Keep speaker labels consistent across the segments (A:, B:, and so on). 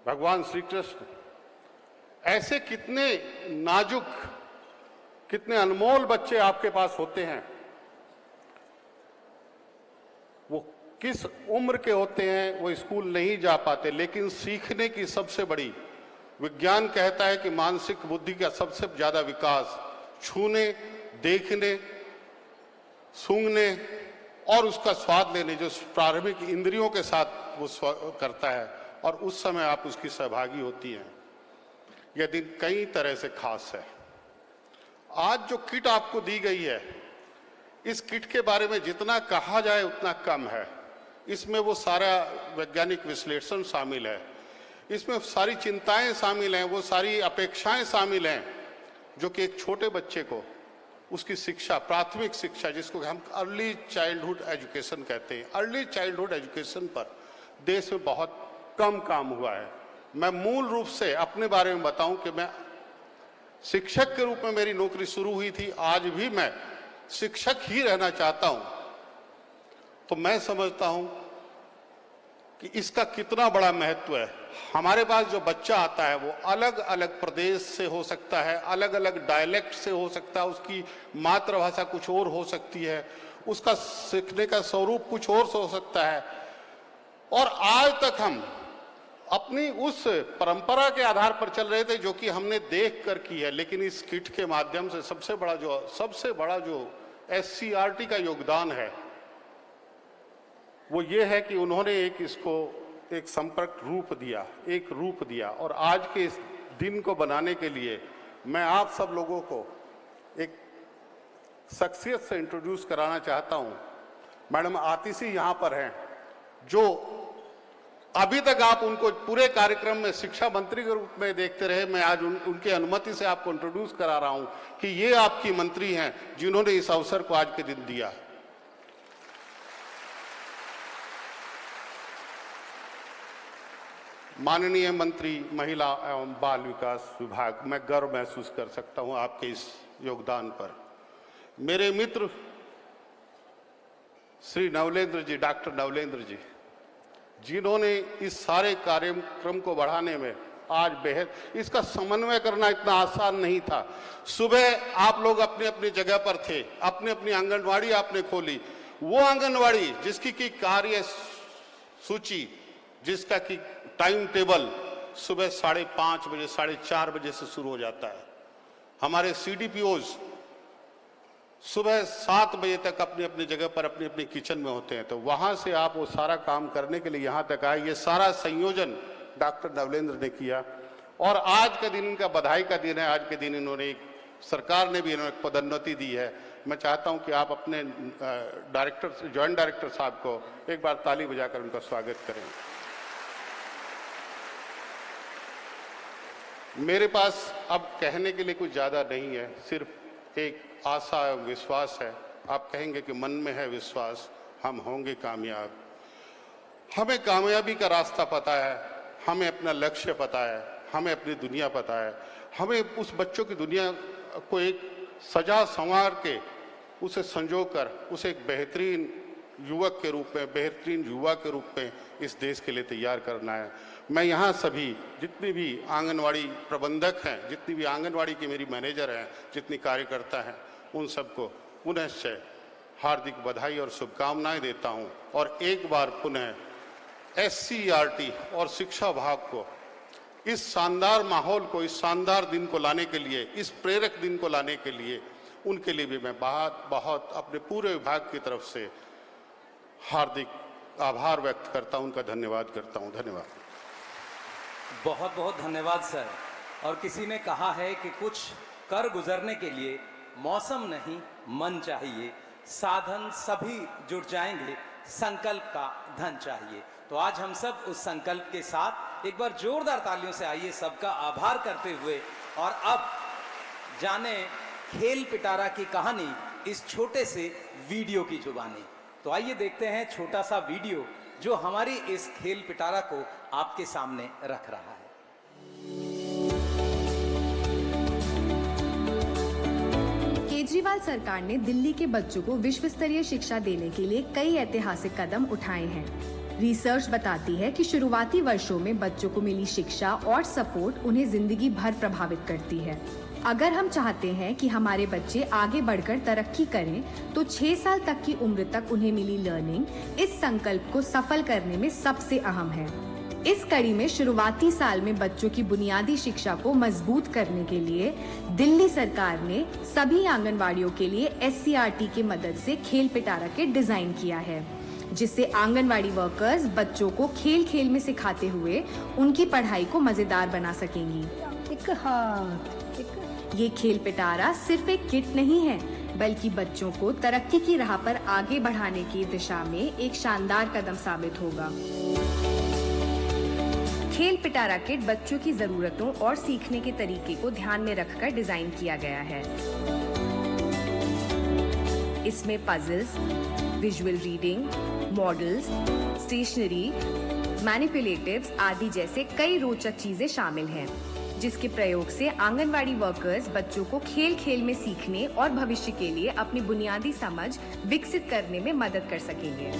A: भगवान श्री कृष्ण ऐसे कितने नाजुक, कितने अनमोल बच्चे आपके पास होते हैं। वो किस उम्र के होते हैं, वो स्कूल नहीं जा पाते, लेकिन सीखने की सबसे बड़ी, विज्ञान कहता है कि मानसिक बुद्धि का सबसे ज्यादा विकास छूने, देखने, सूंघने और उसका स्वाद लेने, जो प्रारंभिक इंद्रियों के साथ वो करता है, और उस समय आप उसकी सहभागी होती हैं। यह दिन कई तरह से खास है। आज जो किट आपको दी गई है, इस किट के बारे में जितना कहा जाए उतना कम है। इसमें वो सारा वैज्ञानिक विश्लेषण शामिल है, इसमें सारी चिंताएं शामिल हैं, वो सारी अपेक्षाएं शामिल हैं जो कि एक छोटे बच्चे को उसकी शिक्षा, प्राथमिक शिक्षा, जिसको हम अर्ली चाइल्डहुड एजुकेशन कहते हैं, अर्ली चाइल्डहुड एजुकेशन पर देश में बहुत कम काम हुआ है। मैं मूल रूप से अपने बारे में बताऊं कि मैं शिक्षक के रूप में मेरी नौकरी शुरू हुई थी, आज भी मैं शिक्षक ही रहना चाहता हूं। तो मैं समझता हूं कि इसका कितना बड़ा महत्व है। हमारे पास जो बच्चा आता है वो अलग अलग प्रदेश से हो सकता है, अलग अलग डायलेक्ट से हो सकता है, उसकी मातृभाषा कुछ और हो सकती है, उसका सीखने का स्वरूप कुछ और हो सकता है। और आज तक हम अपनी उस परंपरा के आधार पर चल रहे थे जो कि हमने देख कर की है, लेकिन इस किट के माध्यम से सबसे बड़ा जो SCERT का योगदान है वो ये है कि उन्होंने इसको एक संपर्क रूप दिया। और आज के इस दिन को बनाने के लिए मैं आप सब लोगों को एक शख्सियत से इंट्रोड्यूस कराना चाहता हूं। मैडम आतिशी यहां पर हैं, जो अभी तक आप उनको पूरे कार्यक्रम में शिक्षा मंत्री के रूप में देखते रहे। मैं आज उनकी अनुमति से आपको इंट्रोड्यूस करा रहा हूं कि ये आपकी मंत्री हैं जिन्होंने इस अवसर को आज के दिन दिया। माननीय मंत्री महिला एवं बाल विकास विभाग, मैं गर्व महसूस कर सकता हूं आपके इस योगदान पर। मेरे मित्र श्री नवलेंद्र जी, डॉक्टर नवलेंद्र जी, जिन्होंने इस सारे कार्यक्रम को बढ़ाने में आज बेहद, इसका समन्वय करना इतना आसान नहीं था। सुबह आप लोग अपनी अपनी जगह पर थे, अपनी अपनी आंगनवाड़ी आपने खोली, वो आंगनवाड़ी जिसकी की कार्य सूची, जिसका की टाइम टेबल सुबह 5:30 बजे, 4:30 बजे से शुरू हो जाता है। हमारे CDPOs सुबह 7 बजे तक अपनी अपनी जगह पर अपनी अपनी किचन में होते हैं। तो वहां से आप वो सारा काम करने के लिए यहां तक आए, ये सारा संयोजन डॉक्टर नवलेंद्र ने किया। और आज का दिन इनका बधाई का दिन है। आज के दिन इन्होंने, सरकार ने भी इन्होंने पदोन्नति दी है। मैं चाहता हूं कि आप अपने डायरेक्टर, ज्वाइंट डायरेक्टर साहब को एक बार ताली बजाकर उनका स्वागत करें। मेरे पास अब कहने के लिए कुछ ज्यादा नहीं है, सिर्फ एक आशा एवं विश्वास है। आप कहेंगे कि मन में है विश्वास, हम होंगे कामयाब। हमें कामयाबी का रास्ता पता है, हमें अपना लक्ष्य पता है, हमें अपनी दुनिया पता है। हमें उस बच्चों की दुनिया को एक सजा संवार के, उसे संजो कर, उसे एक बेहतरीन युवक के रूप में, बेहतरीन युवा के रूप में इस देश के लिए तैयार करना है। मैं यहाँ सभी जितने भी आंगनवाड़ी प्रबंधक हैं, जितनी भी आंगनवाड़ी की मेरी मैनेजर हैं, जितनी कार्यकर्ता हैं, उन सबको पुनश्च हार्दिक बधाई और शुभकामनाएं देता हूं। और एक बार पुनः SCERT और शिक्षा विभाग को इस शानदार माहौल को, इस शानदार दिन को लाने के लिए, इस प्रेरक दिन को लाने के लिए, उनके लिए भी मैं बहुत अपने पूरे विभाग की तरफ से हार्दिक आभार व्यक्त करता हूं, उनका धन्यवाद करता हूं। धन्यवाद।
B: बहुत बहुत धन्यवाद सर। और किसी ने कहा है कि कुछ कर गुजरने के लिए मौसम नहीं मन चाहिए, साधन सभी जुट जाएंगे, संकल्प का धन चाहिए। तो आज हम सब उस संकल्प के साथ एक बार जोरदार तालियों से आइए सबका आभार करते हुए, और अब जाने खेल पिटारा की कहानी इस छोटे से वीडियो की जुबानी। तो आइए देखते हैं छोटा सा वीडियो जो हमारी इस खेल पिटारा को आपके सामने रख रहा है।
C: केजरीवाल सरकार ने दिल्ली के बच्चों को विश्व स्तरीय शिक्षा देने के लिए कई ऐतिहासिक कदम उठाए हैं। रिसर्च बताती है कि शुरुआती वर्षों में बच्चों को मिली शिक्षा और सपोर्ट उन्हें जिंदगी भर प्रभावित करती है। अगर हम चाहते हैं कि हमारे बच्चे आगे बढ़कर तरक्की करें, तो 6 साल तक की उम्र तक उन्हें मिली लर्निंग इस संकल्प को सफल करने में सबसे अहम है। इस कड़ी में शुरुआती साल में बच्चों की बुनियादी शिक्षा को मजबूत करने के लिए दिल्ली सरकार ने सभी आंगनवाड़ियों के लिए SCRT की मदद से खेल पिटारा किट डिजाइन किया है, जिससे आंगनवाड़ी वर्कर्स बच्चों को खेल खेल में सिखाते हुए उनकी पढ़ाई को मजेदार बना सकेंगी। ये खेल पिटारा सिर्फ एक किट नहीं है, बल्कि बच्चों को तरक्की की राह पर आगे बढ़ाने की दिशा में एक शानदार कदम साबित होगा। खेल पिटारा किट बच्चों की जरूरतों और सीखने के तरीके को ध्यान में रखकर डिजाइन किया गया है। इसमें puzzles, visual reading, models, stationery, manipulatives आदि जैसे कई रोचक चीजें शामिल हैं, जिसके प्रयोग से आंगनवाड़ी वर्कर्स बच्चों को खेल खेल में सीखने और भविष्य के लिए अपनी बुनियादी समझ विकसित करने में मदद कर सकेंगे।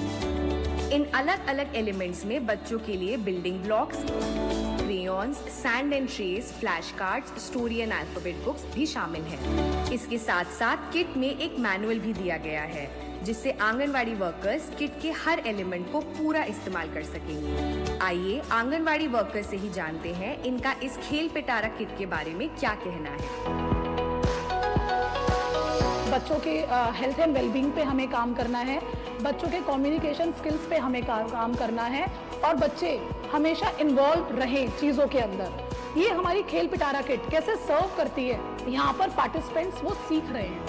C: इन अलग अलग एलिमेंट्स में बच्चों के लिए building blocks, crayons, sand and trace, flash cards, story and alphabet books भी शामिल हैं। इसके साथ साथ किट में एक मैनुअल भी दिया गया है, जिससे आंगनवाड़ी वर्कर्स किट के हर एलिमेंट को पूरा इस्तेमाल कर सकेंगे। आइए आंगनवाड़ी वर्कर्स से ही जानते हैं इनका इस खेल पिटारा किट के बारे में क्या कहना है।
D: बच्चों के हेल्थ एंड वेलबींग पे हमें काम करना है, बच्चों के कम्युनिकेशन स्किल्स पे हमें काम करना है और बच्चे हमेशा इन्वॉल्व रहें चीज़ों के अंदर। ये हमारी खेल पिटारा किट कैसे सर्व करती है, यहाँ पर पार्टिसिपेंट्स वो सीख रहे हैं।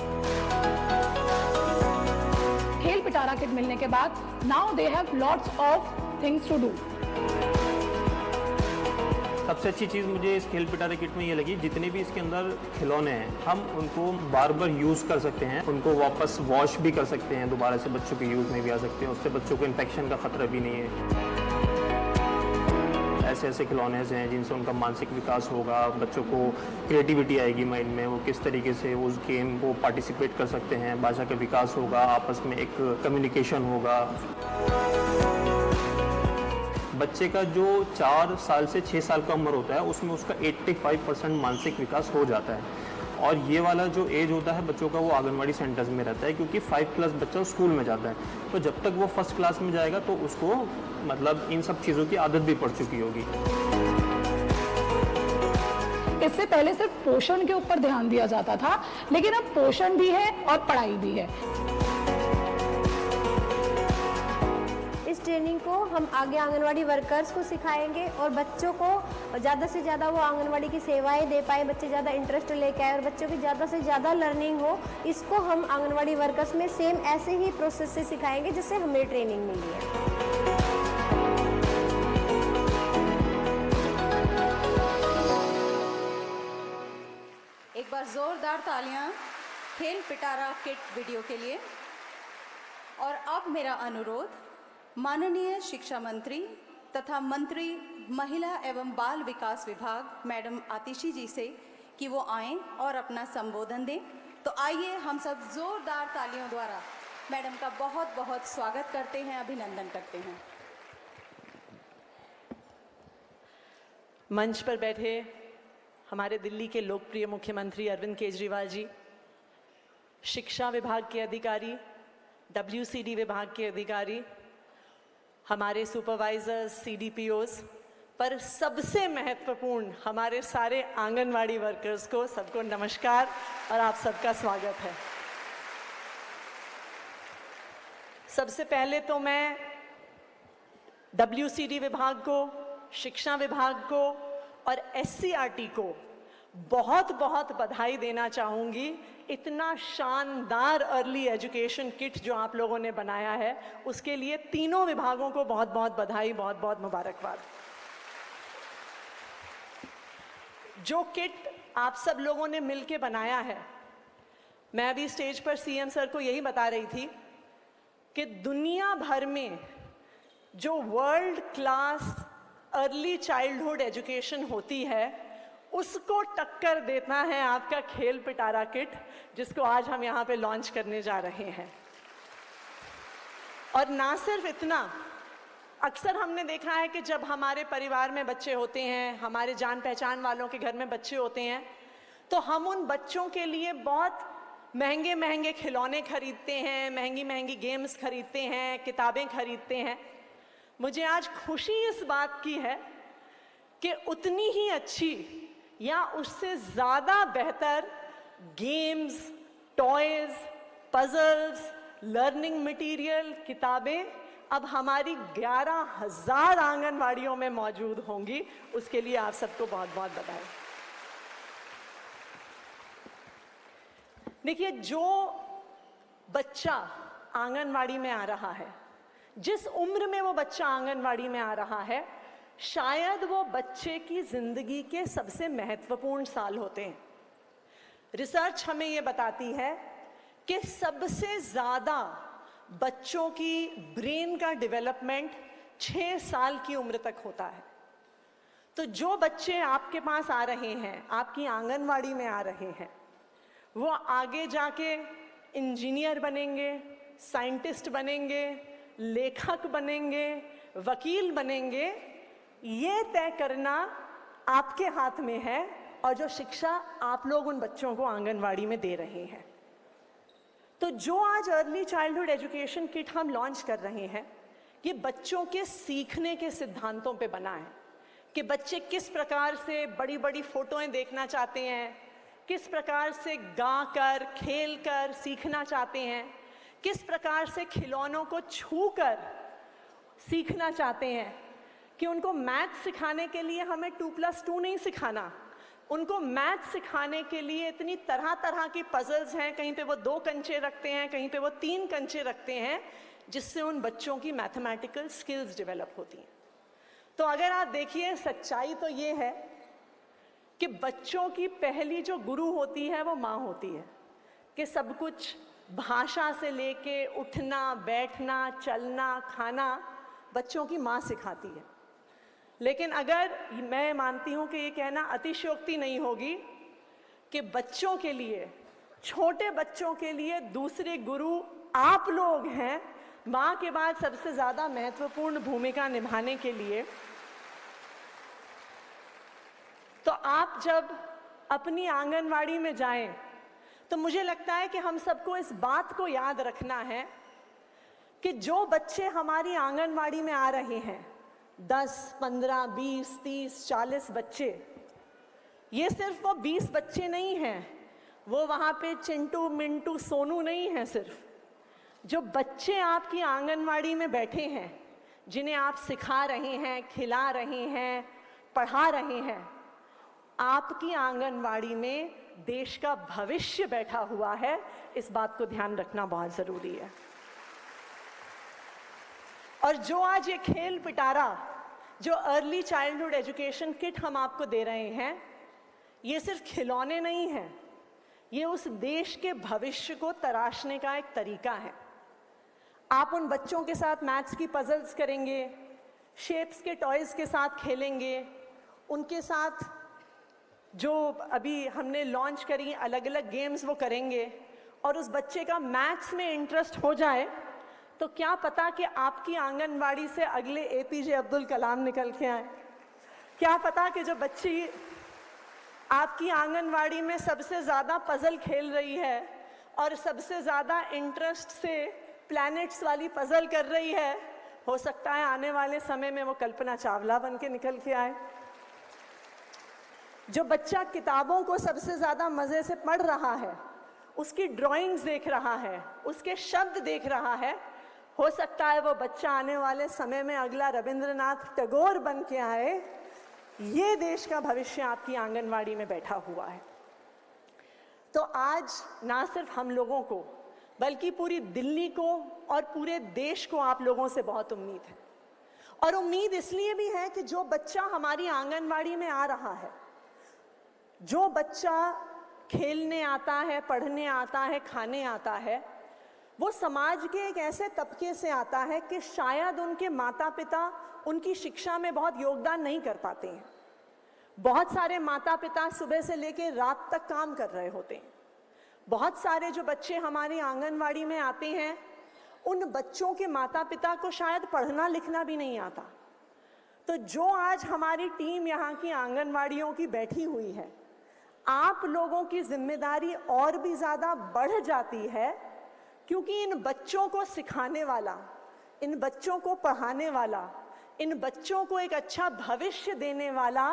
D: खेल पिटारा किट मिलने के बाद now they have lots of things to do.
E: सबसे अच्छी चीज़ मुझे इस खेल पिटारा किट में ये लगी, जितने भी इसके अंदर खिलौने हैं हम उनको बार बार यूज़ कर सकते हैं, उनको वापस वॉश भी कर सकते हैं, दोबारा से बच्चों के यूज़ में भी आ सकते हैं, उससे बच्चों को इन्फेक्शन का खतरा भी नहीं है। ऐसे ऐसे खिलौने हैं जिनसे उनका मानसिक विकास होगा, बच्चों को क्रिएटिविटी आएगी माइंड में, वो किस तरीके से उस गेम को पार्टिसिपेट कर सकते हैं, भाषा का विकास होगा, आपस में एक कम्युनिकेशन होगा। बच्चे का जो 4 साल से 6 साल का उम्र होता है उसमें उसका 85% मानसिक विकास हो जाता है, और ये वाला जो एज होता है बच्चों का वो आंगनवाड़ी सेंटर्स में रहता है, क्योंकि 5+ बच्चा स्कूल में जाता है, तो जब तक वो फर्स्ट क्लास में जाएगा तो उसको मतलब इन सब चीज़ों की आदत भी पड़ चुकी होगी।
D: इससे पहले सिर्फ पोषण के ऊपर ध्यान दिया जाता था, लेकिन अब पोषण भी है और पढ़ाई भी है।
F: इस ट्रेनिंग को हम आगे आंगनवाड़ी वर्कर्स को सिखाएंगे और बच्चों को ज़्यादा से ज़्यादा वो आंगनवाड़ी की सेवाएं दे पाए, बच्चे ज़्यादा इंटरेस्ट लेके आए और बच्चों की ज़्यादा से ज़्यादा लर्निंग हो। इसको हम आंगनवाड़ी वर्कर्स में सेम ऐसे ही प्रोसेस से सिखाएंगे जिससे हमें ट्रेनिंग मिली है।
G: एक बार जोरदार तालियां खेल पिटारा किट वीडियो के लिए। और अब मेरा अनुरोध माननीय शिक्षा मंत्री तथा मंत्री महिला एवं बाल विकास विभाग मैडम आतिशी जी से कि वो आएं और अपना संबोधन दें। तो आइए हम सब जोरदार तालियों द्वारा मैडम का बहुत बहुत स्वागत करते हैं, अभिनंदन करते हैं।
H: मंच पर बैठे हमारे दिल्ली के लोकप्रिय मुख्यमंत्री अरविंद केजरीवाल जी, शिक्षा विभाग के अधिकारी, WCD विभाग के अधिकारी, हमारे सुपरवाइजर्स, CDPOs, पर सबसे महत्वपूर्ण हमारे सारे आंगनवाड़ी वर्कर्स को सबको नमस्कार और आप सबका स्वागत है। सबसे पहले तो मैं WCD विभाग को, शिक्षा विभाग को और SCRT को बहुत बहुत बधाई देना चाहूँगी। इतना शानदार अर्ली एजुकेशन किट जो आप लोगों ने बनाया है उसके लिए तीनों विभागों को बहुत बहुत बधाई, बहुत बहुत मुबारकबाद। जो किट आप सब लोगों ने मिलके बनाया है, मैं अभी स्टेज पर CM सर को यही बता रही थी कि दुनिया भर में जो world class early childhood education होती है उसको टक्कर देता है आपका खेल पिटारा किट, जिसको आज हम यहाँ पे लॉन्च करने जा रहे हैं। और ना सिर्फ इतना, अक्सर हमने देखा है कि जब हमारे परिवार में बच्चे होते हैं, हमारे जान पहचान वालों के घर में बच्चे होते हैं, तो हम उन बच्चों के लिए बहुत महंगे महंगे खिलौने खरीदते हैं, महंगी महंगी गेम्स खरीदते हैं, किताबें खरीदते हैं। मुझे आज खुशी इस बात की है कि उतनी ही अच्छी या उससे ज़्यादा बेहतर games, toys, puzzles, learning material, किताबें अब हमारी 11,000 आंगनवाड़ियों में मौजूद होंगी। उसके लिए आप सबको बहुत बहुत बधाई। देखिए, जो बच्चा आंगनवाड़ी में आ रहा है, जिस उम्र में वो बच्चा आंगनवाड़ी में आ रहा है, शायद वो बच्चे की जिंदगी के सबसे महत्वपूर्ण साल होते हैं। रिसर्च हमें ये बताती है कि सबसे ज़्यादा बच्चों की ब्रेन का डेवलपमेंट 6 साल की उम्र तक होता है। तो जो बच्चे आपके पास आ रहे हैं, आपकी आंगनवाड़ी में आ रहे हैं, वो आगे जाके इंजीनियर बनेंगे, साइंटिस्ट बनेंगे, लेखक बनेंगे, वकील बनेंगे, ये तय करना आपके हाथ में है, और जो शिक्षा आप लोग उन बच्चों को आंगनवाड़ी में दे रहे हैं। तो जो आज अर्ली चाइल्डहुड एजुकेशन किट हम लॉन्च कर रहे हैं, ये बच्चों के सीखने के सिद्धांतों पे बना है कि बच्चे किस प्रकार से बड़ी बड़ी फोटोएं देखना चाहते हैं, किस प्रकार से गाकर, खेलकर सीखना चाहते हैं, किस प्रकार से खिलौनों को छूकर सीखना चाहते हैं, कि उनको मैथ सिखाने के लिए हमें 2+2 नहीं सिखाना, उनको मैथ सिखाने के लिए इतनी तरह तरह की पजल्स हैं, कहीं पे वो 2 कंचे रखते हैं, कहीं पे वो 3 कंचे रखते हैं, जिससे उन बच्चों की मैथमेटिकल स्किल्स डेवलप होती हैं। तो अगर आप देखिए, सच्चाई तो ये है कि बच्चों की पहली जो गुरु होती है वो माँ होती है, कि सब कुछ भाषा से लेके उठना, बैठना, चलना, खाना बच्चों की माँ सिखाती है। लेकिन अगर मैं मानती हूँ कि ये कहना अतिशयोक्ति नहीं होगी कि बच्चों के लिए, छोटे बच्चों के लिए दूसरे गुरु आप लोग हैं, माँ के बाद सबसे ज़्यादा महत्वपूर्ण भूमिका निभाने के लिए। तो आप जब अपनी आंगनवाड़ी में जाएं, तो मुझे लगता है कि हम सबको इस बात को याद रखना है कि जो बच्चे हमारी आंगनवाड़ी में आ रहे हैं, 10, 15, 20, 30, 40 बच्चे, ये सिर्फ वो 20 बच्चे नहीं हैं, वो वहाँ पे चिंटू, मिंटू, सोनू नहीं हैं। सिर्फ जो बच्चे आपकी आंगनवाड़ी में बैठे हैं, जिन्हें आप सिखा रहे हैं, खिला रहे हैं, पढ़ा रहे हैं, आपकी आंगनवाड़ी में देश का भविष्य बैठा हुआ है। इस बात को ध्यान रखना बहुत ज़रूरी है। और जो आज ये खेल पिटारा, जो अर्ली चाइल्डहुड एजुकेशन किट हम आपको दे रहे हैं, ये सिर्फ खिलौने नहीं हैं, ये उस देश के भविष्य को तराशने का एक तरीका है। आप उन बच्चों के साथ मैथ्स की पजल्स करेंगे, शेप्स के टॉयज़ के साथ खेलेंगे, उनके साथ जो अभी हमने लॉन्च करी अलग अलग गेम्स वो करेंगे, और उस बच्चे का मैथ्स में इंटरेस्ट हो जाए तो क्या पता कि आपकी आंगनवाड़ी से अगले एपीजे अब्दुल कलाम निकल के आए। क्या पता कि जो बच्ची आपकी आंगनवाड़ी में सबसे ज़्यादा पजल खेल रही है और सबसे ज़्यादा इंटरेस्ट से प्लैनेट्स वाली पजल कर रही है, हो सकता है आने वाले समय में वो कल्पना चावला बन के निकल के आए। जो बच्चा किताबों को सबसे ज़्यादा मज़े से पढ़ रहा है, उसकी ड्राइंग्स देख रहा है, उसके शब्द देख रहा है, हो सकता है वो बच्चा आने वाले समय में अगला रविंद्रनाथ टैगोर बन के आए। ये देश का भविष्य आपकी आंगनवाड़ी में बैठा हुआ है। तो आज ना सिर्फ हम लोगों को, बल्कि पूरी दिल्ली को और पूरे देश को आप लोगों से बहुत उम्मीद है। और उम्मीद इसलिए भी है कि जो बच्चा हमारी आंगनवाड़ी में आ रहा है, जो बच्चा खेलने आता है, पढ़ने आता है, खाने आता है, वो समाज के एक ऐसे तबके से आता है कि शायद उनके माता पिता उनकी शिक्षा में बहुत योगदान नहीं कर पाते हैं। बहुत सारे माता पिता सुबह से लेकर रात तक काम कर रहे होते हैं। बहुत सारे जो बच्चे हमारी आंगनवाड़ी में आते हैं, उन बच्चों के माता पिता को शायद पढ़ना लिखना भी नहीं आता। तो जो आज हमारी टीम यहाँ की आंगनवाड़ियों की बैठी हुई है, आप लोगों की जिम्मेदारी और भी ज़्यादा बढ़ जाती है, क्योंकि इन बच्चों को सिखाने वाला, इन बच्चों को पढ़ाने वाला, इन बच्चों को एक अच्छा भविष्य देने वाला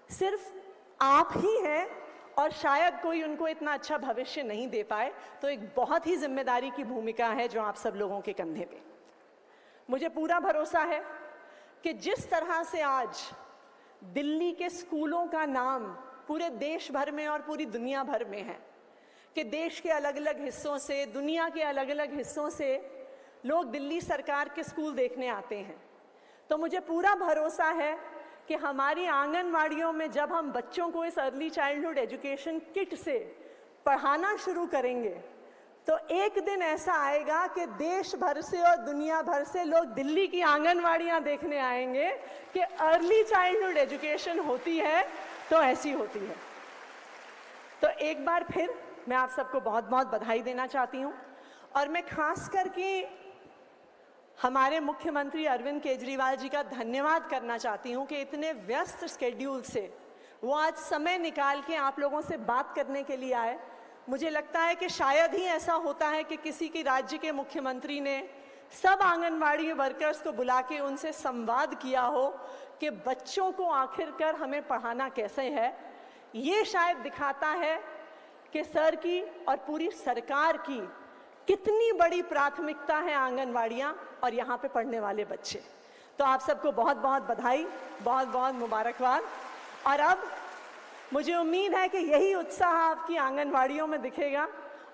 H: सिर्फ आप ही हैं, और शायद कोई उनको इतना अच्छा भविष्य नहीं दे पाए। तो एक बहुत ही जिम्मेदारी की भूमिका है जो आप सब लोगों के कंधे पे। मुझे पूरा भरोसा है कि जिस तरह से आज दिल्ली के स्कूलों का नाम पूरे देश भर में और पूरी दुनिया भर में है, कि देश के अलग अलग हिस्सों से, दुनिया के अलग अलग हिस्सों से लोग दिल्ली सरकार के स्कूल देखने आते हैं, तो मुझे पूरा भरोसा है कि हमारी आंगनवाड़ियों में जब हम बच्चों को इस अर्ली चाइल्डहुड एजुकेशन किट से पढ़ाना शुरू करेंगे, तो एक दिन ऐसा आएगा कि देश भर से और दुनिया भर से लोग दिल्ली की आंगनवाड़ियां देखने आएंगे कि अर्ली चाइल्डहुड एजुकेशन होती है तो ऐसी होती है। तो एक बार फिर मैं आप सबको बहुत बहुत बधाई देना चाहती हूँ, और मैं खास करके हमारे मुख्यमंत्री अरविंद केजरीवाल जी का धन्यवाद करना चाहती हूँ कि इतने व्यस्त स्केड्यूल से वो आज समय निकाल के आप लोगों से बात करने के लिए आए। मुझे लगता है कि शायद ही ऐसा होता है कि किसी के राज्य के मुख्यमंत्री ने सब आंगनवाड़ी वर्कर्स को बुला के उनसे संवाद किया हो कि बच्चों को आखिरकार हमें पढ़ाना कैसे है। ये शायद दिखाता है कि सर की और पूरी सरकार की कितनी बड़ी प्राथमिकता है आंगनवाड़ियाँ और यहाँ पे पढ़ने वाले बच्चे। तो आप सबको बहुत बहुत बधाई, बहुत बहुत मुबारकबाद। और अब मुझे उम्मीद है कि यही उत्साह आपकी आंगनवाड़ियों में दिखेगा,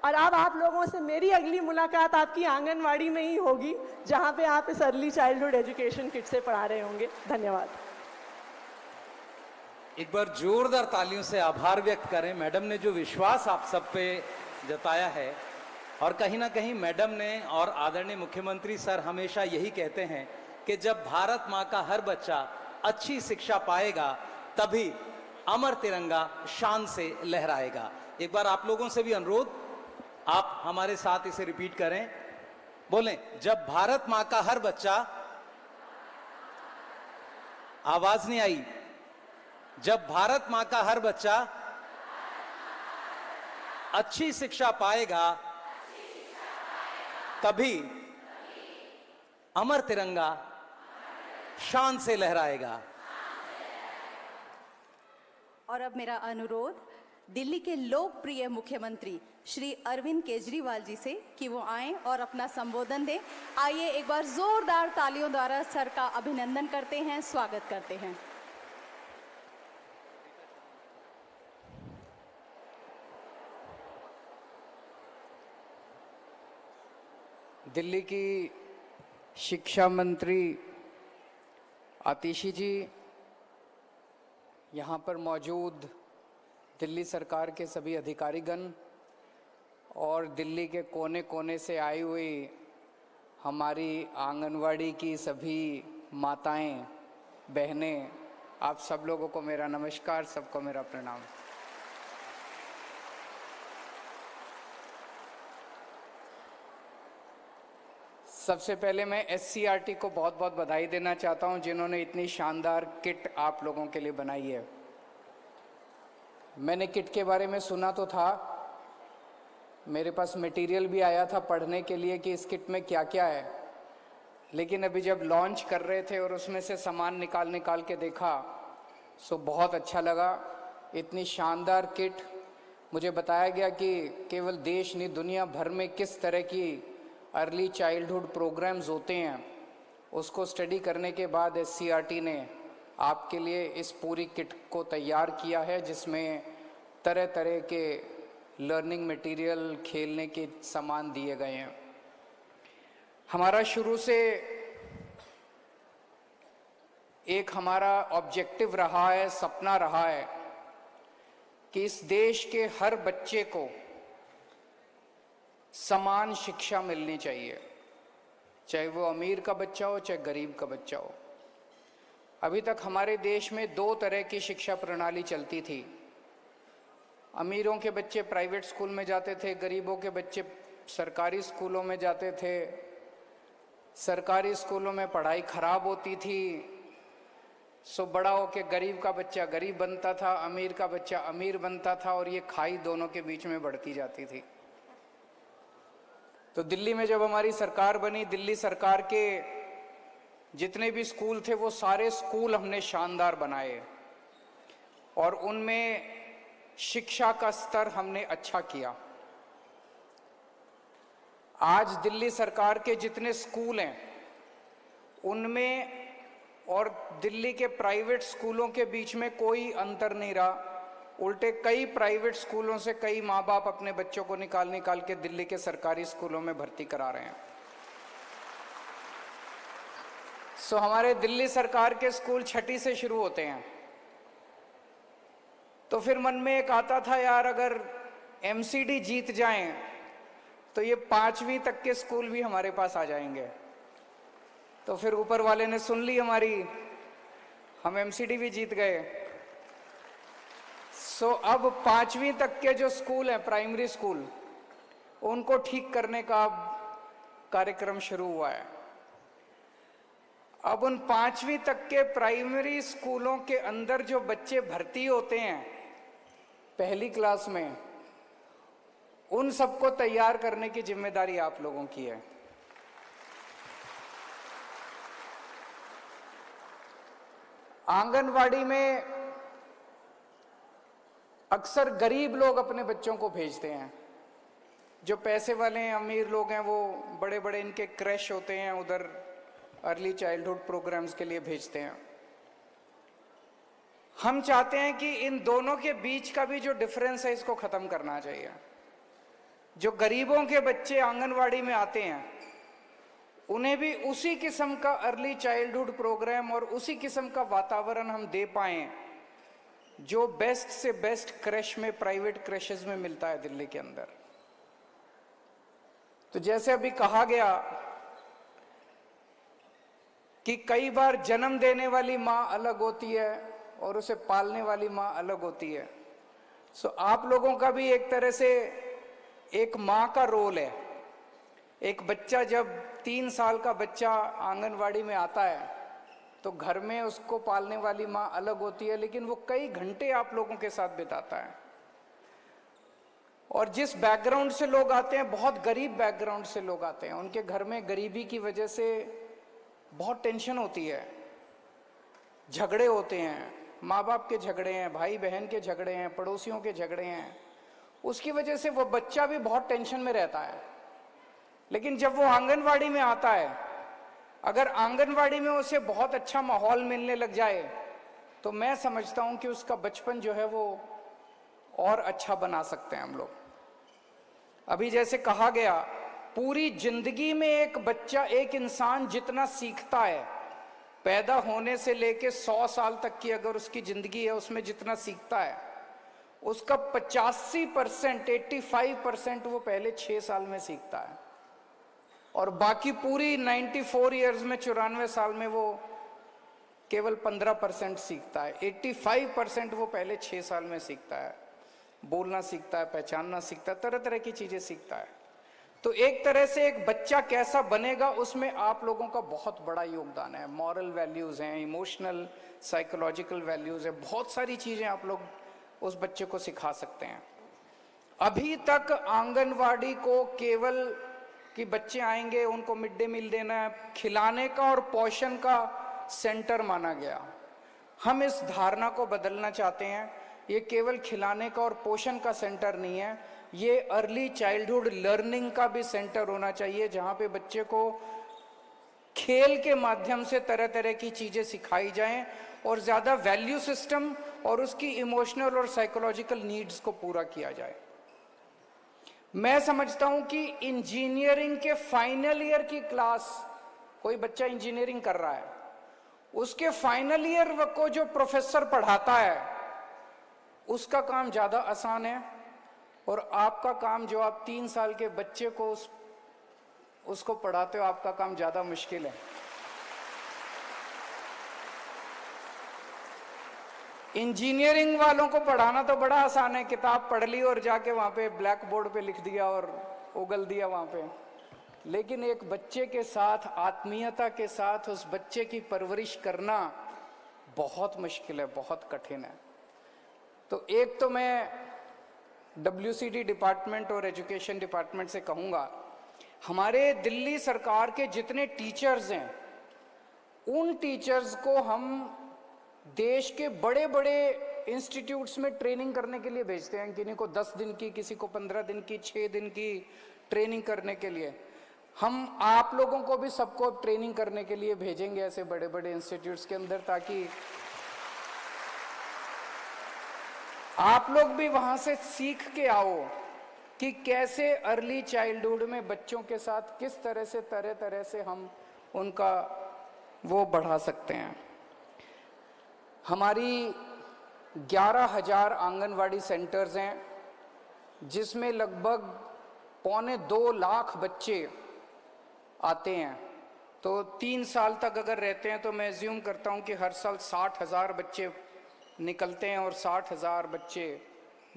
H: और अब आप लोगों से मेरी अगली मुलाकात आपकी आंगनवाड़ी में ही होगी, जहाँ पे आप इस अर्ली चाइल्डहुड एजुकेशन किट से पढ़ा रहे होंगे। धन्यवाद।
B: एक बार जोरदार तालियों से आभार व्यक्त करें। मैडम ने जो विश्वास आप सब पे जताया है, और कहीं ना कहीं मैडम ने और आदरणीय मुख्यमंत्री सर हमेशा यही कहते हैं कि जब भारत माँ का हर बच्चा अच्छी शिक्षा पाएगा तभी अमर तिरंगा शान से लहराएगा। एक बार आप लोगों से भी अनुरोध, आप हमारे साथ इसे रिपीट करें, बोलें, जब भारत माँ का हर बच्चा, आवाज नहीं आई, जब भारत माँ का हर बच्चा अच्छी शिक्षा पाएगा तभी अमर तिरंगा शान से लहराएगा।
G: और अब मेरा अनुरोध दिल्ली के लोकप्रिय मुख्यमंत्री श्री अरविंद केजरीवाल जी से कि वो आएं और अपना संबोधन दें। आइए एक बार जोरदार तालियों द्वारा सर का अभिनंदन करते हैं, स्वागत करते हैं।
I: दिल्ली की शिक्षा मंत्री आतिशी जी, यहाँ पर मौजूद दिल्ली सरकार के सभी अधिकारीगण और दिल्ली के कोने कोने से आई हुई हमारी आंगनवाड़ी की सभी माताएं, बहनें, आप सब लोगों को मेरा नमस्कार, सबको मेरा प्रणाम। सबसे पहले मैं SCRT को बहुत बहुत बधाई देना चाहता हूं, जिन्होंने इतनी शानदार किट आप लोगों के लिए बनाई है। मैंने किट के बारे में सुना तो था, मेरे पास मटेरियल भी आया था पढ़ने के लिए कि इस किट में क्या क्या है, लेकिन अभी जब लॉन्च कर रहे थे और उसमें से सामान निकाल के देखा सो बहुत अच्छा लगा। इतनी शानदार किट, मुझे बताया गया कि केवल देश नहीं दुनिया भर में किस तरह की अर्ली चाइल्डहुड प्रोग्राम्स होते हैं, उसको स्टडी करने के बाद SCRT ने आपके लिए इस पूरी किट को तैयार किया है, जिसमें तरह तरह के लर्निंग मटेरियल, खेलने के सामान दिए गए हैं। हमारा शुरू से एक हमारा ऑब्जेक्टिव रहा है, सपना रहा है कि इस देश के हर बच्चे को समान शिक्षा मिलनी चाहिए, चाहे वो अमीर का बच्चा हो चाहे गरीब का बच्चा हो। अभी तक हमारे देश में दो तरह की शिक्षा प्रणाली चलती थी। अमीरों के बच्चे प्राइवेट स्कूल में जाते थे, गरीबों के बच्चे सरकारी स्कूलों में जाते थे, सरकारी स्कूलों में पढ़ाई खराब होती थी, सो बड़ा होके गरीब का बच्चा गरीब बनता था, अमीर का बच्चा अमीर बनता था, और ये खाई दोनों के बीच में बढ़ती जाती थी। तो दिल्ली में जब हमारी सरकार बनी, दिल्ली सरकार के जितने भी स्कूल थे वो सारे स्कूल हमने शानदार बनाए और उनमें शिक्षा का स्तर हमने अच्छा किया। आज दिल्ली सरकार के जितने स्कूल हैं उनमें और दिल्ली के प्राइवेट स्कूलों के बीच में कोई अंतर नहीं रहा। उल्टे कई प्राइवेट स्कूलों से कई माँ बाप अपने बच्चों को निकाल के दिल्ली के सरकारी स्कूलों में भर्ती करा रहे हैं। सो हमारे दिल्ली सरकार के स्कूल छठी से शुरू होते हैं। तो फिर मन में एक आता था, यार अगर एमसीडी जीत जाएं तो ये 5वीं तक के स्कूल भी हमारे पास आ जाएंगे। तो फिर ऊपर वाले ने सुन ली हमारी, हम एमसीडी भी जीत गए। सो अब 5वीं तक के जो स्कूल हैं, प्राइमरी स्कूल, उनको ठीक करने का कार्यक्रम शुरू हुआ है। अब उन 5वीं तक के प्राइमरी स्कूलों के अंदर जो बच्चे भर्ती होते हैं पहली क्लास में, उन सबको तैयार करने की जिम्मेदारी आप लोगों की है। आंगनवाड़ी में अक्सर गरीब लोग अपने बच्चों को भेजते हैं। जो पैसे वाले हैं, अमीर लोग हैं, वो बड़े बड़े इनके क्रैश होते हैं, उधर अर्ली चाइल्डहुड प्रोग्राम्स के लिए भेजते हैं। हम चाहते हैं कि इन दोनों के बीच का भी जो डिफरेंस है इसको खत्म करना चाहिए। जो गरीबों के बच्चे आंगनवाड़ी में आते हैं उन्हें भी उसी किस्म का अर्ली चाइल्डहुड प्रोग्राम और उसी किस्म का वातावरण हम दे पाएं जो बेस्ट से बेस्ट क्रैश में, प्राइवेट क्रैशेस में मिलता है दिल्ली के अंदर। तो जैसे अभी कहा गया कि कई बार जन्म देने वाली मां अलग होती है और उसे पालने वाली मां अलग होती है। सो आप लोगों का भी एक तरह से एक मां का रोल है। एक बच्चा जब 3 साल का बच्चा आंगनवाड़ी में आता है तो घर में उसको पालने वाली मां अलग होती है, लेकिन वो कई घंटे आप लोगों के साथ बिताता है। और जिस बैकग्राउंड से लोग आते हैं, बहुत गरीब बैकग्राउंड से लोग आते हैं, उनके घर में गरीबी की वजह से बहुत टेंशन होती है, झगड़े होते हैं, माँ बाप के झगड़े हैं, भाई बहन के झगड़े हैं, पड़ोसियों के झगड़े हैं। उसकी वजह से वो बच्चा भी बहुत टेंशन में रहता है। लेकिन जब वो आंगनवाड़ी में आता है, अगर आंगनवाड़ी में उसे बहुत अच्छा माहौल मिलने लग जाए तो मैं समझता हूं कि उसका बचपन जो है वो और अच्छा बना सकते हैं हम लोग। अभी जैसे कहा गया, पूरी जिंदगी में एक बच्चा, एक इंसान जितना सीखता है, पैदा होने से लेके 100 साल तक की अगर उसकी जिंदगी है, उसमें जितना सीखता है उसका 85%, 85% वो पहले 6 साल में सीखता है और बाकी पूरी 94 इयर्स में, 94 साल में वो केवल 15% सीखता है। 85% वो पहले 6 साल में सीखता है। बोलना सीखता है, पहचानना सीखता है, तरह तरह की चीजें सीखता है। तो एक तरह से एक बच्चा कैसा बनेगा उसमें आप लोगों का बहुत बड़ा योगदान है। मॉरल वैल्यूज हैं, इमोशनल साइकोलॉजिकल वैल्यूज है, बहुत सारी चीजें आप लोग उस बच्चे को सिखा सकते हैं। अभी तक आंगनवाड़ी को केवल कि बच्चे आएंगे उनको मिड डे मील देना है, खिलाने का और पोषण का सेंटर माना गया। हम इस धारणा को बदलना चाहते हैं। ये केवल खिलाने का और पोषण का सेंटर नहीं है, ये अर्ली चाइल्डहुड लर्निंग का भी सेंटर होना चाहिए, जहां पे बच्चे को खेल के माध्यम से तरह तरह की चीजें सिखाई जाएं और ज्यादा वैल्यू सिस्टम और उसकी इमोशनल और साइकोलॉजिकल नीड्स को पूरा किया जाए। मैं समझता हूं कि इंजीनियरिंग के फाइनल ईयर की क्लास, कोई बच्चा इंजीनियरिंग कर रहा है, उसके फाइनल ईयर को जो प्रोफेसर पढ़ाता है उसका काम ज्यादा आसान है और आपका काम, जो आप 3 साल के बच्चे को उसको पढ़ाते हो, आपका काम ज्यादा मुश्किल है। इंजीनियरिंग वालों को पढ़ाना तो बड़ा आसान है, किताब पढ़ ली और जाके वहां पे ब्लैक बोर्ड पे लिख दिया और उगल दिया वहाँ पे। लेकिन एक बच्चे के साथ आत्मीयता के साथ उस बच्चे की परवरिश करना बहुत मुश्किल है, बहुत कठिन है। तो एक तो मैं WCD डिपार्टमेंट और एजुकेशन डिपार्टमेंट से कहूँगा, हमारे दिल्ली सरकार के जितने टीचर्स हैं उन टीचर्स को हम देश के बड़े बड़े इंस्टीट्यूट्स में ट्रेनिंग करने के लिए भेजते हैं। किसी को 10 दिन की, किसी को 15 दिन की, 6 दिन की ट्रेनिंग करने के लिए। हम आप लोगों को भी सबको ट्रेनिंग करने के लिए भेजेंगे ऐसे बड़े बड़े इंस्टीट्यूट्स के अंदर, ताकि आप लोग भी वहां से सीख के आओ कि कैसे अर्ली चाइल्डहुड में बच्चों के साथ किस तरह से हम उनका वो बढ़ा सकते हैं। हमारी 11,000 आंगनवाड़ी सेंटर्स हैं, जिसमें लगभग 1.25 लाख बच्चे आते हैं। तो 3 साल तक अगर रहते हैं तो मैं एज्यूम करता हूं कि हर साल 60,000 बच्चे निकलते हैं और 60,000 बच्चे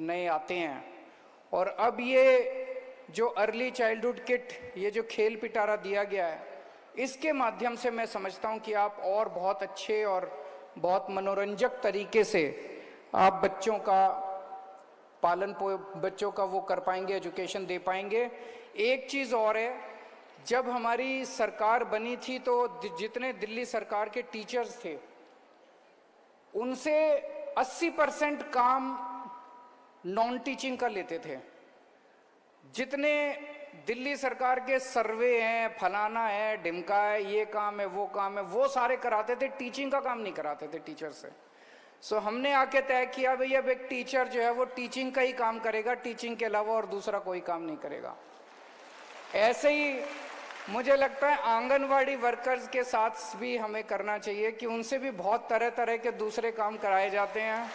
I: नए आते हैं। और अब ये जो अर्ली चाइल्डहुड किट, ये जो खेल पिटारा दिया गया है, इसके माध्यम से मैं समझता हूं कि आप और बहुत अच्छे और बहुत मनोरंजक तरीके से आप बच्चों का बच्चों का वो कर पाएंगे, एजुकेशन दे पाएंगे। एक चीज़ और है, जब हमारी सरकार बनी थी तो जितने दिल्ली सरकार के टीचर्स थे उनसे 80% काम नॉन टीचिंग का लेते थे। जितने दिल्ली सरकार के सर्वे हैं, फलाना है, ढिमका है, ये काम है, वो सारे कराते थे, टीचिंग का काम नहीं कराते थे टीचर से। सो हमने आके तय किया भाई अब एक टीचर जो है वो टीचिंग का ही काम करेगा, टीचिंग के अलावा और दूसरा कोई काम नहीं करेगा। ऐसे ही मुझे लगता है आंगनवाड़ी वर्कर्स के साथ भी हमें करना चाहिए कि उनसे भी बहुत तरह तरह के दूसरे काम कराए जाते हैं।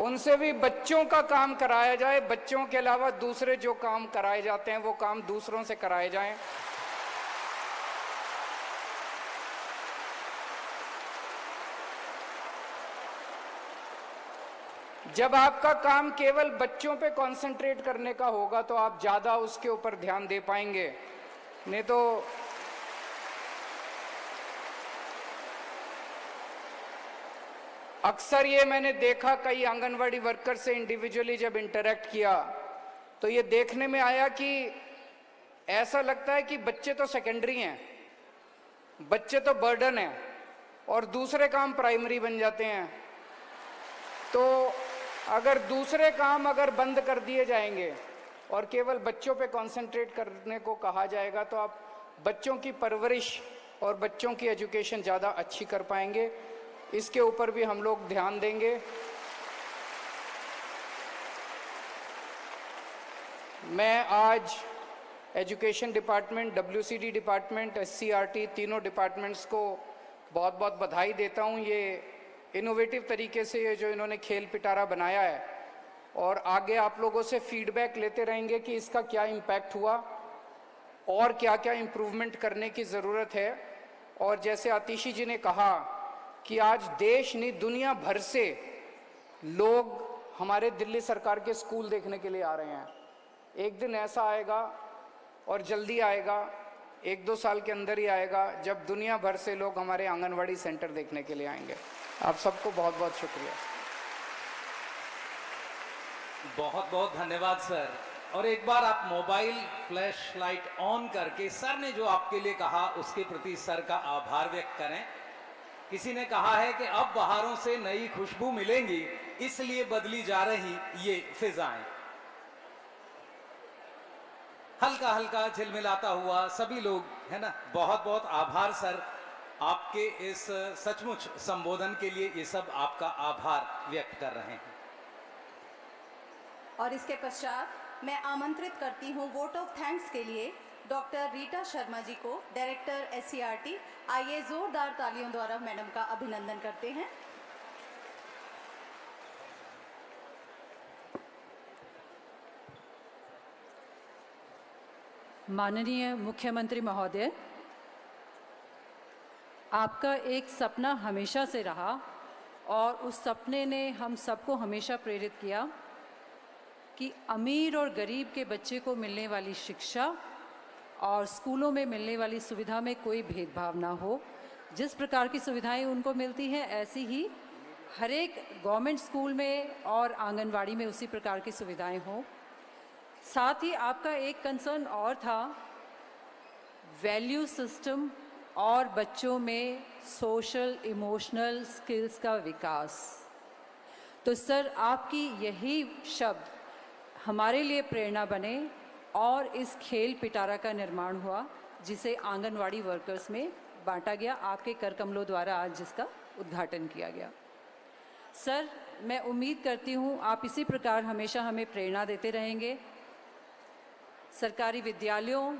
I: उनसे भी बच्चों का काम कराया जाए, बच्चों के अलावा दूसरे जो काम कराए जाते हैं वो काम दूसरों से कराए जाएं। जब आपका काम केवल बच्चों पे कंसंट्रेट करने का होगा तो आप ज्यादा उसके ऊपर ध्यान दे पाएंगे, नहीं तो अक्सर ये मैंने देखा, कई आंगनवाड़ी वर्कर से इंडिविजुअली जब इंटरेक्ट किया तो ये देखने में आया कि ऐसा लगता है कि बच्चे तो सेकेंडरी हैं, बच्चे तो बर्डन हैं और दूसरे काम प्राइमरी बन जाते हैं। तो अगर दूसरे काम अगर बंद कर दिए जाएंगे और केवल बच्चों पे कंसंट्रेट करने को कहा जाएगा तो आप बच्चों की परवरिश और बच्चों की एजुकेशन ज़्यादा अच्छी कर पाएंगे। इसके ऊपर भी हम लोग ध्यान देंगे। मैं आज education department, WCD department, SCRT तीनों डिपार्टमेंट्स को बहुत बहुत बधाई देता हूँ। ये इनोवेटिव तरीके से ये जो इन्होंने खेल पिटारा बनाया है, और आगे आप लोगों से फीडबैक लेते रहेंगे कि इसका क्या इम्पैक्ट हुआ और क्या क्या इम्प्रूवमेंट करने की ज़रूरत है। और जैसे आतिशी जी ने कहा कि आज देश नहीं दुनिया भर से लोग हमारे दिल्ली सरकार के स्कूल देखने के लिए आ रहे हैं। एक दिन ऐसा आएगा और जल्दी आएगा, 1-2 साल के अंदर ही आएगा, जब दुनिया भर से लोग हमारे आंगनवाड़ी सेंटर देखने के लिए आएंगे। आप सबको बहुत बहुत शुक्रिया।
B: बहुत बहुत धन्यवाद सर। और एक बार आप मोबाइल फ्लैश लाइट ऑन करके सर ने जो आपके लिए कहा उसके प्रति सर का आभार व्यक्त करें। किसी ने कहा है कि अब बहारों से नई खुशबू मिलेंगी, इसलिए बदली जा रही ये फिजाएं। हल्का हल्का झिलमिलाता हुआ सभी लोग, है ना। बहुत बहुत आभार सर, आपके इस सचमुच संबोधन के लिए ये सब आपका आभार व्यक्त कर रहे हैं।
G: और इसके पश्चात मैं आमंत्रित करती हूँ वोट ऑफ थैंक्स के लिए डॉक्टर रीटा शर्मा जी को, डायरेक्टर SCRT। आइए जोरदार तालियों द्वारा मैडम का अभिनंदन करते हैं।
J: माननीय मुख्यमंत्री महोदय, आपका एक सपना हमेशा से रहा और उस सपने ने हम सबको हमेशा प्रेरित किया कि अमीर और गरीब के बच्चे को मिलने वाली शिक्षा और स्कूलों में मिलने वाली सुविधा में कोई भेदभाव ना हो। जिस प्रकार की सुविधाएं उनको मिलती हैं ऐसी ही हर एक गवर्नमेंट स्कूल में और आंगनवाड़ी में उसी प्रकार की सुविधाएं हों। साथ ही आपका एक कंसर्न और था, वैल्यू सिस्टम और बच्चों में सोशल इमोशनल स्किल्स का विकास। तो सर, आपकी यही शब्द हमारे लिए प्रेरणा बने और इस खेल पिटारा का निर्माण हुआ, जिसे आंगनवाड़ी वर्कर्स में बांटा गया। आपके कर कमलों द्वारा आज जिसका उद्घाटन किया गया। सर, मैं उम्मीद करती हूँ आप इसी प्रकार हमेशा हमें प्रेरणा देते रहेंगे। सरकारी विद्यालयों,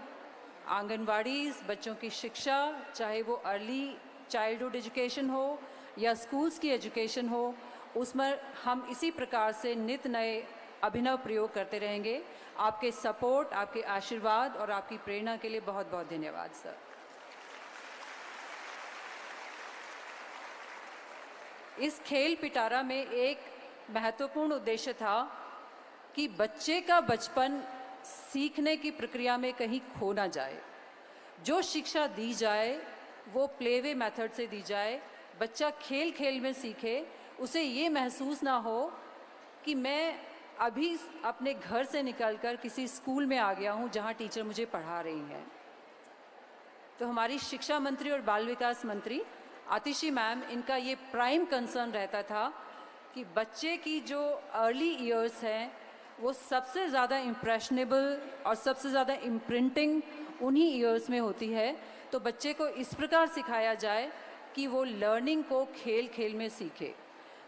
J: आंगनवाड़ीज़, बच्चों की शिक्षा, चाहे वो अर्ली चाइल्डहुड एजुकेशन हो या स्कूल्स की एजुकेशन हो, उसमें हम इसी प्रकार से नित नए अभिनव प्रयोग करते रहेंगे। आपके सपोर्ट, आपके आशीर्वाद और आपकी प्रेरणा के लिए बहुत बहुत धन्यवाद सर। इस खेल पिटारा में एक महत्वपूर्ण उद्देश्य था कि बच्चे का बचपन सीखने की प्रक्रिया में कहीं खो ना जाए। जो शिक्षा दी जाए वो प्लेवे मेथड से दी जाए, बच्चा खेल खेल में सीखे, उसे ये महसूस ना हो कि मैं अभी अपने घर से निकलकर किसी स्कूल में आ गया हूँ जहाँ टीचर मुझे पढ़ा रही हैं। तो हमारी शिक्षा मंत्री और बाल विकास मंत्री आतिशी मैम, इनका ये प्राइम कंसर्न रहता था कि बच्चे की जो अर्ली ईयर्स हैं वो सबसे ज़्यादा इम्प्रेशनेबल और सबसे ज़्यादा इम्प्रिंटिंग उन्हीं ईयर्स में होती है। तो बच्चे को इस प्रकार सिखाया जाए कि वो लर्निंग को खेल खेल में सीखे।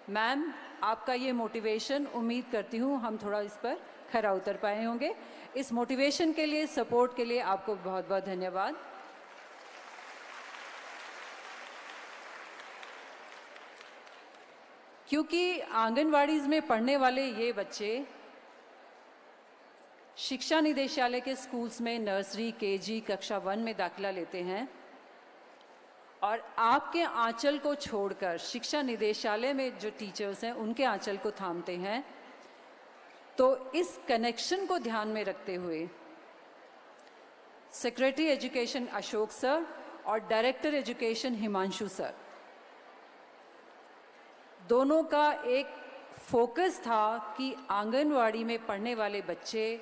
J: मैम, आपका ये मोटिवेशन, उम्मीद करती हूँ हम थोड़ा इस पर खरा उतर पाए होंगे। इस मोटिवेशन के लिए, सपोर्ट के लिए आपको बहुत बहुत धन्यवाद। क्योंकि आंगनवाड़ीज़ में पढ़ने वाले ये बच्चे शिक्षा निदेशालय के स्कूल्स में नर्सरी, केजी, कक्षा 1 में दाखिला लेते हैं और आपके आंचल को छोड़कर शिक्षा निदेशालय में जो टीचर्स हैं उनके आंचल को थामते हैं। तो इस कनेक्शन को ध्यान में रखते हुए सेक्रेटरी एजुकेशन अशोक सर और डायरेक्टर एजुकेशन हिमांशु सर, दोनों का एक फोकस था कि आंगनवाड़ी में पढ़ने वाले बच्चे,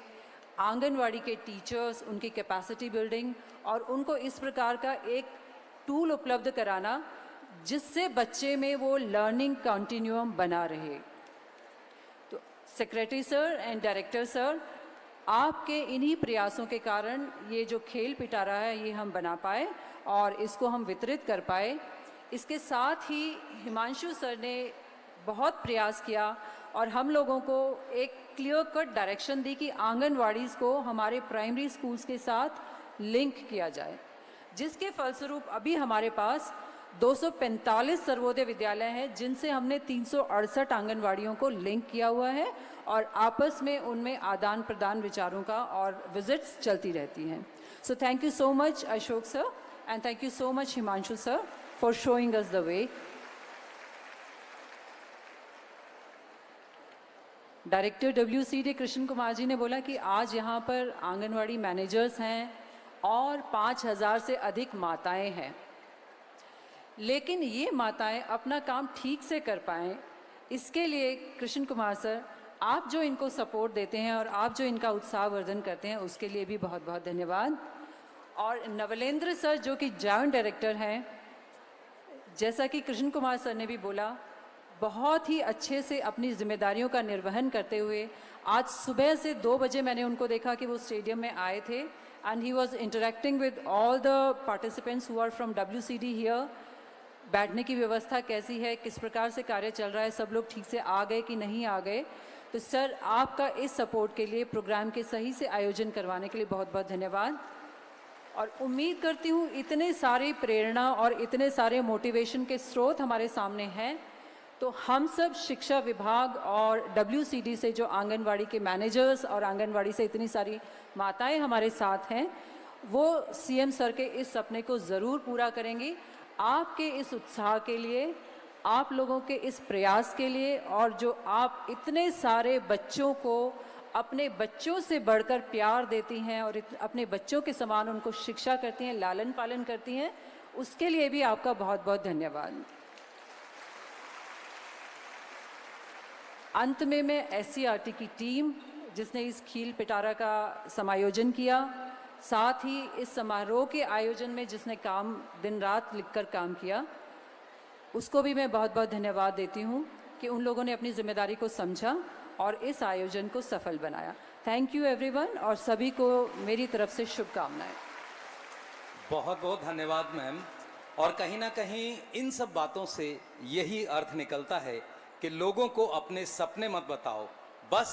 J: आंगनवाड़ी के टीचर्स, उनकी कैपेसिटी बिल्डिंग और उनको इस प्रकार का एक टूल उपलब्ध कराना जिससे बच्चे में वो लर्निंग कंटिन्यूअम बना रहे। तो secretary sir and director sir, आपके इन्हीं प्रयासों के कारण ये जो खेल पिटारा है ये हम बना पाए और इसको हम वितरित कर पाए। इसके साथ ही हिमांशु सर ने बहुत प्रयास किया और हम लोगों को एक क्लियर कट डायरेक्शन दी कि आंगनवाड़ीज़ को हमारे प्राइमरी स्कूल्स के साथ लिंक किया जाए, जिसके फलस्वरूप अभी हमारे पास 245 सर्वोदय विद्यालय हैं जिनसे हमने 368 आंगनवाड़ियों को लिंक किया हुआ है और आपस में उनमें आदान प्रदान विचारों का और विजिट्स चलती रहती हैं। So thank you so much Ashok sir and thank you so much Himanshu sir for showing us the way. Director WCD Krishna Kumar ji ने बोला कि आज यहाँ पर आंगनवाड़ी मैनेजर्स हैं और 5000 से अधिक माताएं हैं, लेकिन ये माताएं अपना काम ठीक से कर पाएँ इसके लिए कृष्ण कुमार सर, आप जो इनको सपोर्ट देते हैं और आप जो इनका उत्साहवर्धन करते हैं उसके लिए भी बहुत बहुत धन्यवाद। और नवलेंद्र सर जो कि जॉइंट डायरेक्टर हैं, जैसा कि कृष्ण कुमार सर ने भी बोला, बहुत ही अच्छे से अपनी जिम्मेदारियों का निर्वहन करते हुए आज सुबह से 2 बजे मैंने उनको देखा कि वो स्टेडियम में आए थे and he was interacting with all the participants who are from WCD here. बैठने की व्यवस्था कैसी है, किस प्रकार से कार्य चल रहा है, सब लोग ठीक से आ गए कि नहीं आ गए। तो सर, आपका इस सपोर्ट के लिए, प्रोग्राम के सही से आयोजन करवाने के लिए बहुत बहुत धन्यवाद। और उम्मीद करती हूँ इतने सारे प्रेरणा और इतने सारे मोटिवेशन के स्रोत हमारे सामने हैं, तो हम सब शिक्षा विभाग और WCD से जो आंगनवाड़ी के मैनेजर्स और आंगनवाड़ी से इतनी सारी माताएं हमारे साथ हैं, वो CM सर के इस सपने को ज़रूर पूरा करेंगी। आपके इस उत्साह के लिए, आप लोगों के इस प्रयास के लिए, और जो आप इतने सारे बच्चों को अपने बच्चों से बढ़कर प्यार देती हैं और अपने बच्चों के समान उनको शिक्षा करती हैं, लालन पालन करती हैं, उसके लिए भी आपका बहुत बहुत धन्यवाद। अंत में मैं SCERT की टीम जिसने इस खील पिटारा का समायोजन किया, साथ ही इस समारोह के आयोजन में जिसने दिन रात लिखकर काम किया, उसको भी मैं बहुत बहुत धन्यवाद देती हूँ कि उन लोगों ने अपनी जिम्मेदारी को समझा और इस आयोजन को सफल बनाया। थैंक यू एवरीवन, और सभी को मेरी तरफ से शुभकामनाएं।
B: बहुत बहुत धन्यवाद मैम। और कहीं ना कहीं इन सब बातों से यही अर्थ निकलता है कि लोगों को अपने सपने मत बताओ, बस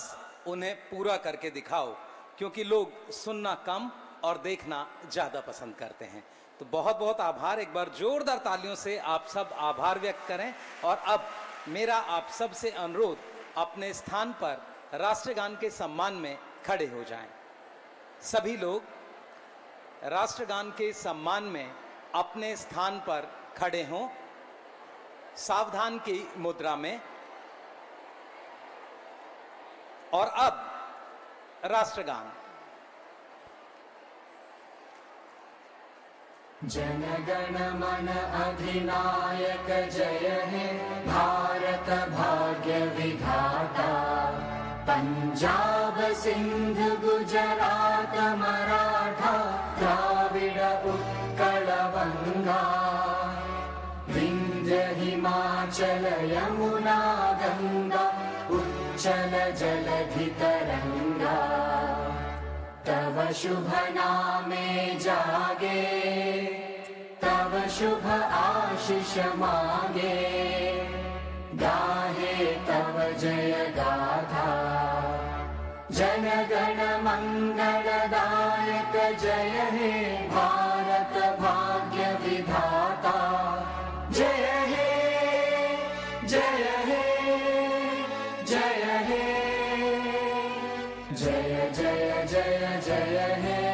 B: उन्हें पूरा करके दिखाओ, क्योंकि लोग सुनना कम और देखना ज़्यादा पसंद करते हैं। तो बहुत बहुत आभार। एक बार जोरदार तालियों से आप सब आभार व्यक्त करें। और अब मेरा आप सब से अनुरोध, अपने स्थान पर राष्ट्रगान के सम्मान में खड़े हो जाएं। सभी लोग राष्ट्रगान के सम्मान में अपने स्थान पर खड़े हों, सावधान की मुद्रा में। और अब राष्ट्रगान।
K: जनगण मन अधिनायक जय हे भारत भाग्य विधाता, पंजाब सिंध गुजरात मराठा द्राविड़ उत्कल बंगा, विंध्य हिमाचल यमुना गंगा उच्चल जलधि तरंगा, तव शुभ नामे जागे, तव शुभ आशीष मांगे, गाहे तव जय गाथा, जनगण मंगलदायक जय हे भारत भाग्य विधाता, जय हे जय हे जय हे जय जय जय जय हे।